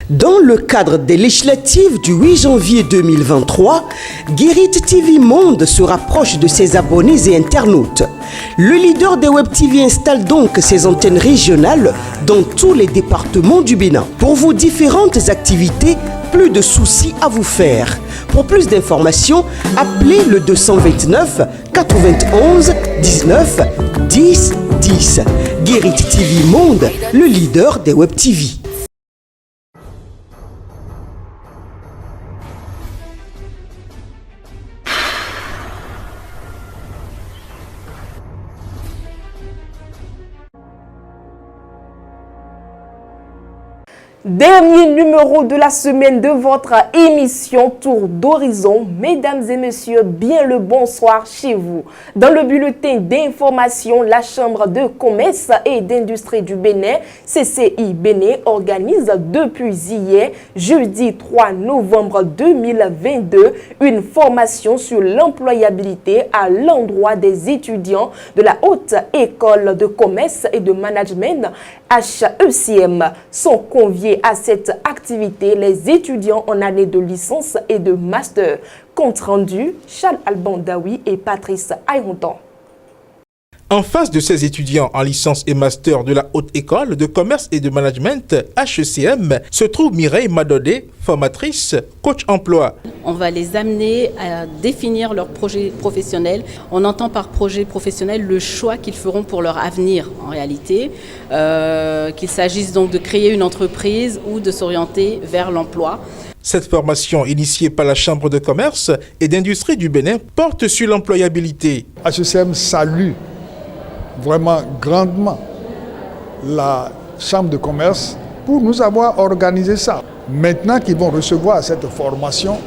Dans le cadre des législatives du 8 janvier 2023, Guérit TV Monde se rapproche de ses abonnés et internautes. Le leader des Web TV installe donc ses antennes régionales dans tous les départements du Bénin. Pour vos différentes activités, plus de soucis à vous faire. Pour plus d'informations, appelez le 229 91 19 10 10. Guérit TV Monde, le leader des Web TV. Dernier numéro de la semaine de votre émission Tour d'Horizon. Mesdames et messieurs, bien le bonsoir chez vous. Dans le bulletin d'information, la Chambre de commerce et d'industrie du Bénin, CCI Bénin, organise depuis hier, jeudi 3 novembre 2022, une formation sur l'employabilité à l'endroit des étudiants de la Haute École de commerce et de management HECM. Sont conviés à cette activité les étudiants en année de licence et de master. Compte rendu, Charles Albandaoui et Patrice Ayrontan. En face de ces étudiants en licence et master de la Haute École de commerce et de management HECM se trouve Mireille Madodé, formatrice, coach emploi. On va les amener à définir leur projet professionnel. On entend par projet professionnel le choix qu'ils feront pour leur avenir en réalité, qu'il s'agisse donc de créer une entreprise ou de s'orienter vers l'emploi. Cette formation initiée par la Chambre de commerce et d'industrie du Bénin porte sur l'employabilité. HECM salue vraiment grandement la Chambre de commerce pour nous avoir organisé ça. Maintenant qu'ils vont recevoir cette formation,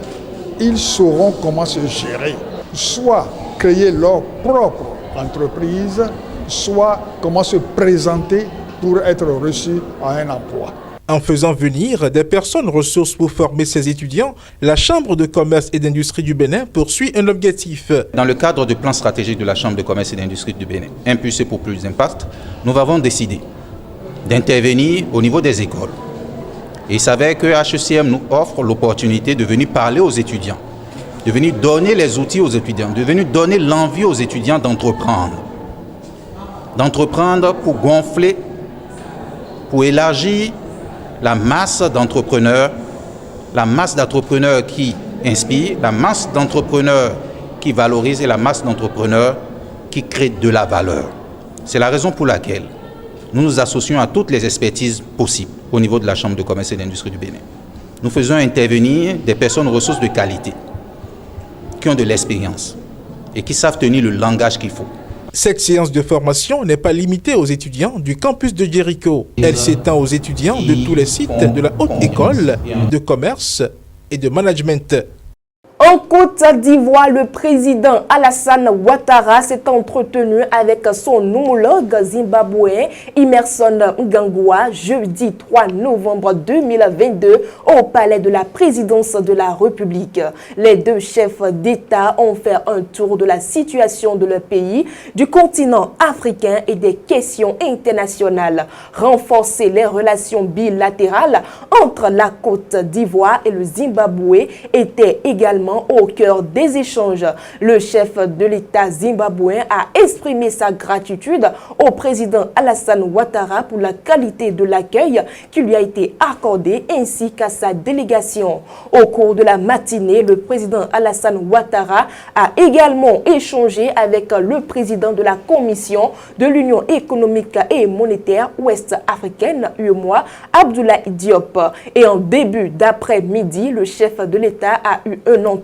ils sauront comment se gérer, soit créer leur propre entreprise, soit comment se présenter pour être reçus à un emploi. En faisant venir des personnes ressources pour former ces étudiants, la Chambre de commerce et d'industrie du Bénin poursuit un objectif. Dans le cadre du plan stratégique de la Chambre de commerce et d'industrie du Bénin, impulsé pour plus d'impact, nous avons décidé d'intervenir au niveau des écoles. Et il s'avère que HECM nous offre l'opportunité de venir parler aux étudiants, de venir donner les outils aux étudiants, de venir donner l'envie aux étudiants d'entreprendre. D'entreprendre pour gonfler, pour élargir la masse d'entrepreneurs qui inspirent, la masse d'entrepreneurs qui valorisent et la masse d'entrepreneurs qui créent de la valeur. C'est la raison pour laquelle nous nous associons à toutes les expertises possibles au niveau de la Chambre de commerce et d'industrie du Bénin. Nous faisons intervenir des personnes ressources de qualité qui ont de l'expérience et qui savent tenir le langage qu'il faut. Cette séance de formation n'est pas limitée aux étudiants du campus de Jéricho. Elle s'étend aux étudiants de tous les sites de la Haute École de commerce et de management. En Côte d'Ivoire, le président Alassane Ouattara s'est entretenu avec son homologue zimbabwéen Emmerson Mnangagwa jeudi 3 novembre 2022 au palais de la présidence de la République. Les deux chefs d'État ont fait un tour de la situation de leur pays, du continent africain et des questions internationales. Renforcer les relations bilatérales entre la Côte d'Ivoire et le Zimbabwe était également au cœur des échanges. Le chef de l'État zimbabwéen a exprimé sa gratitude au président Alassane Ouattara pour la qualité de l'accueil qui lui a été accordé ainsi qu'à sa délégation. Au cours de la matinée, le président Alassane Ouattara a également échangé avec le président de la Commission de l'Union économique et monétaire ouest-africaine, UEMOA, Abdoulaye Diop. Et en début d'après-midi, le chef de l'État a eu un entretien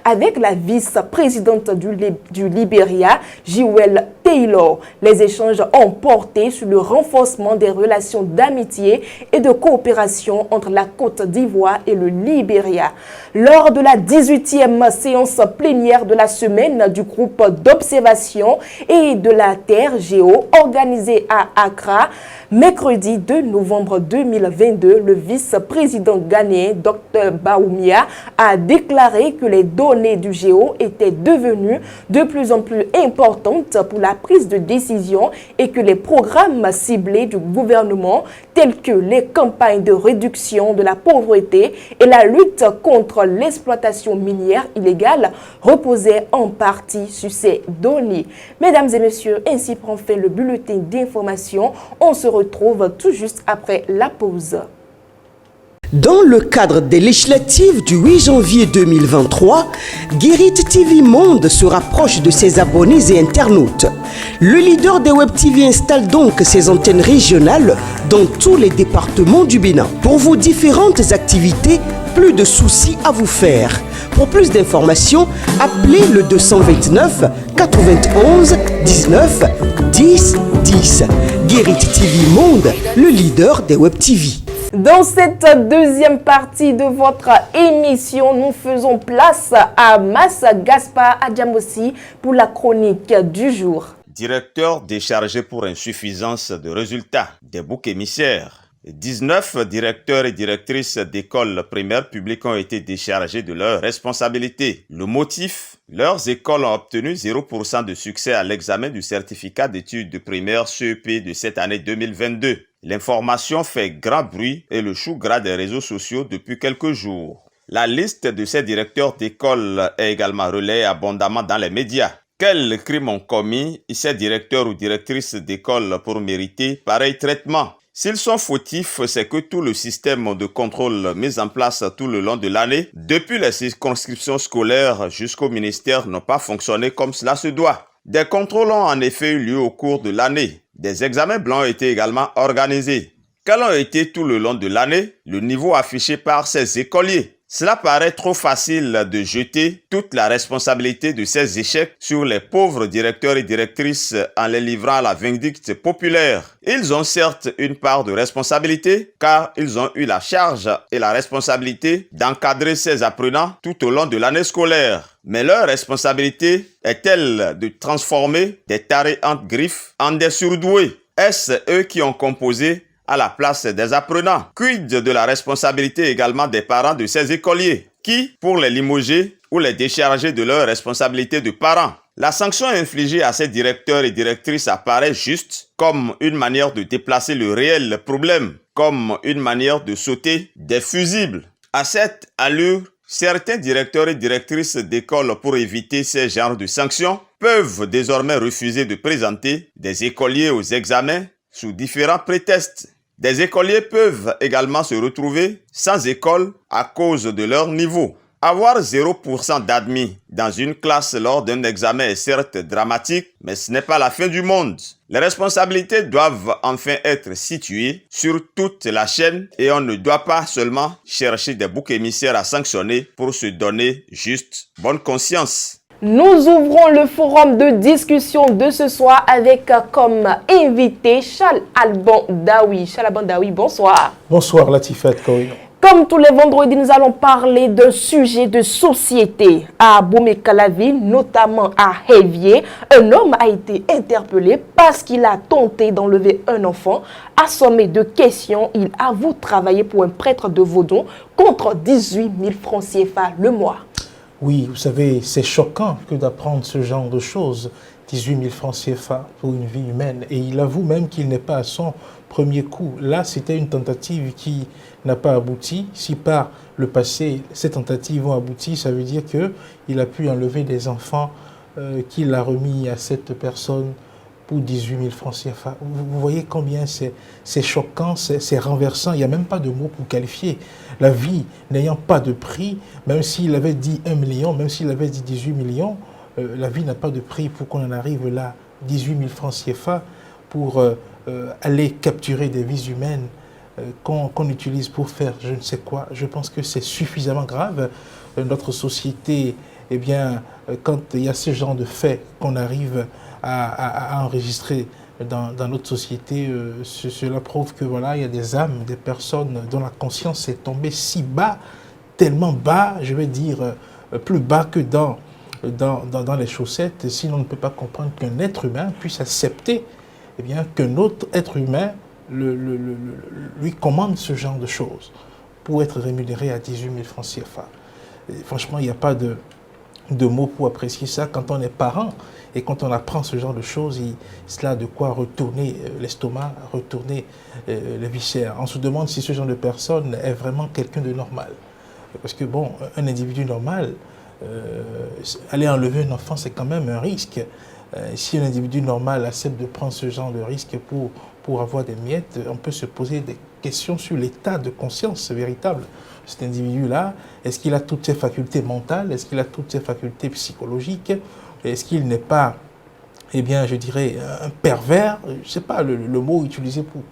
avec la vice-présidente du Libéria, Jewel Taylor. Les échanges ont porté sur le renforcement des relations d'amitié et de coopération entre la Côte d'Ivoire et le Libéria. Lors de la 18e séance plénière de la semaine du groupe d'observation et de la Terre Géo organisée à Accra, Mercredi 2 novembre 2022, le vice-président ghanéen Dr Baoumia a déclaré que les données du géo étaient devenues de plus en plus importantes pour la prise de décision et que les programmes ciblés du gouvernement tels que les campagnes de réduction de la pauvreté et la lutte contre l'exploitation minière illégale reposaient en partie sur ces données. Mesdames et messieurs, ainsi prend fin le bulletin d'information. On se retrouve tout juste après la pause. Dans le cadre des législatives du 8 janvier 2023, Guérit TV Monde se rapproche de ses abonnés et internautes. Le leader des Web TV installe donc ses antennes régionales dans tous les départements du Bénin. Pour vos différentes activités, plus de soucis à vous faire. Pour plus d'informations, appelez le 229 91 19 10 10. Guérit TV Monde, le leader des Web TV. Dans cette deuxième partie de votre émission, nous faisons place à Mas Gaspard Adjamossi pour la chronique du jour. Directeur déchargé pour insuffisance de résultats des boucs émissaires. 19 directeurs et directrices d'écoles primaires publiques ont été déchargés de leurs responsabilités. Le motif, leurs écoles ont obtenu 0% de succès à l'examen du certificat d'études de primaire CEP de cette année 2022. L'information fait grand bruit et le chou gras des réseaux sociaux depuis quelques jours. La liste de ces directeurs d'école est également relayée abondamment dans les médias. Quels crimes ont commis ces directeurs ou directrices d'école pour mériter pareil traitement? S'ils sont fautifs, c'est que tout le système de contrôle mis en place tout le long de l'année, depuis les circonscriptions scolaires jusqu'au ministère, n'ont pas fonctionné comme cela se doit. Des contrôles ont en effet eu lieu au cours de l'année. Des examens blancs ont été également organisés. Quel a été tout le long de l'année le niveau affiché par ces écoliers? Cela paraît trop facile de jeter toute la responsabilité de ces échecs sur les pauvres directeurs et directrices en les livrant à la vindicte populaire. Ils ont certes une part de responsabilité car ils ont eu la charge et la responsabilité d'encadrer ces apprenants tout au long de l'année scolaire. Mais leur responsabilité est-elle de transformer des tarés entre griffes en des surdoués? Est-ce eux qui ont composé à la place des apprenants? Quid de la responsabilité également des parents de ces écoliers qui, pour les limoger ou les décharger de leurs responsabilités de parents? La sanction infligée à ces directeurs et directrices apparaît juste comme une manière de déplacer le réel problème, comme une manière de sauter des fusibles. À cette allure, certains directeurs et directrices d'école, pour éviter ces genres de sanctions, peuvent désormais refuser de présenter des écoliers aux examens sous différents prétextes. Des écoliers peuvent également se retrouver sans école à cause de leur niveau. Avoir 0% d'admis dans une classe lors d'un examen est certes dramatique, mais ce n'est pas la fin du monde. Les responsabilités doivent enfin être situées sur toute la chaîne et on ne doit pas seulement chercher des boucs émissaires à sanctionner pour se donner juste bonne conscience. Nous ouvrons le forum de discussion de ce soir avec comme invité Charles Alban Daoui. Charles Alban Daoui, bonsoir. Bonsoir Latifat Korino. Comme tous les vendredis, nous allons parler d'un sujet de société. À Boumé-Calavi, notamment à Hévier, un homme a été interpellé parce qu'il a tenté d'enlever un enfant. Assommé de questions, il avoue travailler pour un prêtre de Vaudon contre 18 000 francs CFA le mois. Oui, vous savez, c'est choquant que d'apprendre ce genre de choses. 18 000 francs CFA pour une vie humaine. Et il avoue même qu'il n'est pas à son premier coup. Là, c'était une tentative qui n'a pas abouti. Si par le passé, ces tentatives ont abouti, ça veut dire qu'il a pu enlever des enfants qu'il a remis à cette personne pour 18 000 francs CFA. Vous voyez combien c'est choquant, c'est renversant. Il n'y a même pas de mots pour qualifier. La vie n'ayant pas de prix, même s'il avait dit 1 million, même s'il avait dit 18 millions, la vie n'a pas de prix pour qu'on en arrive là. 18 000 francs CFA pour aller capturer des vies humaines qu'on utilise pour faire je ne sais quoi. Je pense que c'est suffisamment grave. Notre société, eh bien, quand il y a ce genre de faits qu'on arrive à enregistrer dans notre société, cela prouve que voilà, il y a des âmes, des personnes dont la conscience est tombée si bas, tellement bas, je vais dire, plus bas que dans les chaussettes. Sinon, on ne peut pas comprendre qu'un être humain puisse accepter eh bien, qu'un autre être humain lui commande ce genre de choses pour être rémunéré à 18 000 francs CFA. Et franchement, il n'y a pas de mots pour apprécier ça. Quand on est parent et quand on apprend ce genre de choses, cela a de quoi retourner l'estomac, retourner les viscères. On se demande si ce genre de personne est vraiment quelqu'un de normal. Parce que bon, un individu normal, aller enlever un enfant, c'est quand même un risque. Si un individu normal accepte de prendre ce genre de risque pour avoir des miettes, on peut se poser des questions sur l'état de conscience véritable de cet individu-là. Est-ce qu'il a toutes ses facultés mentales? Est-ce qu'il a toutes ses facultés psychologiques? Est-ce qu'il n'est pas, eh bien, je dirais, un pervers? Je ne sais pas le mot utilisé pour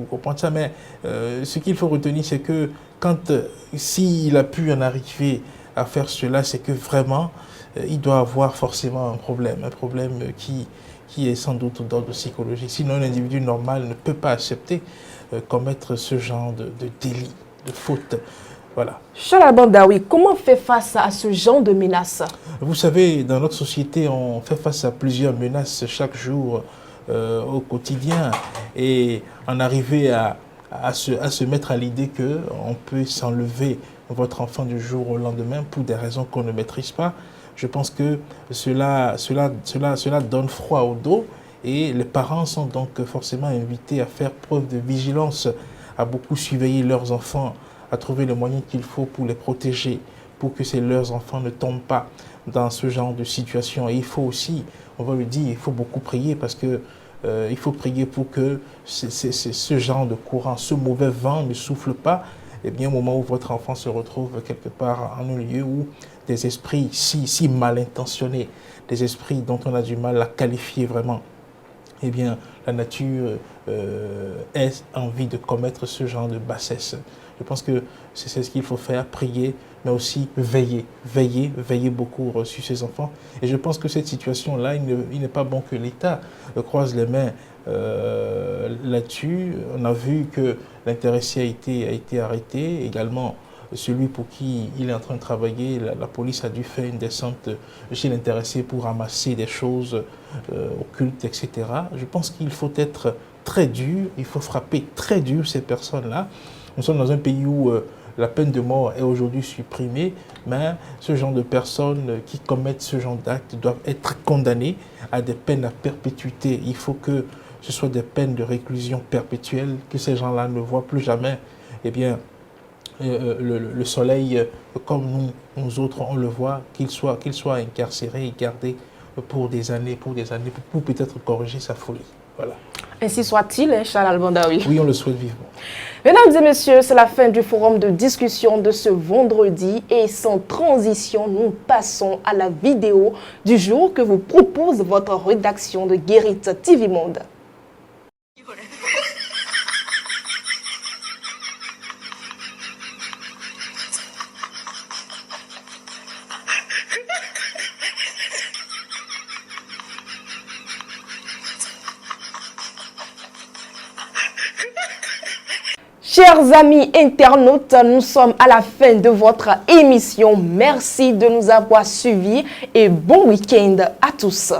comprendre ça, mais ce qu'il faut retenir, c'est que s'il a pu en arriver à faire cela, c'est que vraiment, il doit avoir forcément un problème qui est sans doute d'ordre psychologique. Sinon, un individu normal ne peut pas accepter commettre ce genre de délit, de faute. Voilà. Charles Albandaoui, comment on fait face à ce genre de menaces? Vous savez, dans notre société, on fait face à plusieurs menaces chaque jour au quotidien. Et en arriver à se mettre à l'idée qu'on peut s'enlever votre enfant du jour au lendemain pour des raisons qu'on ne maîtrise pas, je pense que cela donne froid au dos et les parents sont donc forcément invités à faire preuve de vigilance, à beaucoup surveiller leurs enfants, à trouver les moyens qu'il faut pour les protéger, pour que leurs enfants ne tombent pas dans ce genre de situation. Et il faut aussi, on va le dire, il faut beaucoup prier parce que il faut prier pour que ce genre de courant, ce mauvais vent ne souffle pas, et bien au moment où votre enfant se retrouve quelque part en un lieu où des esprits si mal intentionnés, des esprits dont on a du mal à qualifier vraiment, eh bien la nature ait envie de commettre ce genre de bassesse. Je pense que c'est ce qu'il faut faire, prier, mais aussi veiller beaucoup sur ses enfants. Et je pense que cette situation-là, il n'est pas bon que l'État croise les mains là-dessus. On a vu que l'intéressé a été arrêté. Également, celui pour qui il est en train de travailler, la police a dû faire une descente chez l'intéressé pour ramasser des choses occultes, etc. Je pense qu'il faut être très dur, il faut frapper très dur ces personnes-là. Nous sommes dans un pays où la peine de mort est aujourd'hui supprimée, mais ce genre de personnes qui commettent ce genre d'actes doivent être condamnées à des peines à perpétuité. Il faut que ce soit des peines de réclusion perpétuelle, que ces gens-là ne voient plus jamais eh bien, le soleil comme nous autres on le voit, qu'ils soient incarcérés et gardés pour des années, pour peut-être corriger sa folie. Voilà. Ainsi soit-il, hein, Charles Albandaoui. Oui, on le souhaite vivement. Mesdames et messieurs, c'est la fin du forum de discussion de ce vendredi et sans transition, nous passons à la vidéo du jour que vous propose votre rédaction de Guérit TV Monde. Chers amis internautes, nous sommes à la fin de votre émission. Merci de nous avoir suivis et bon week-end à tous.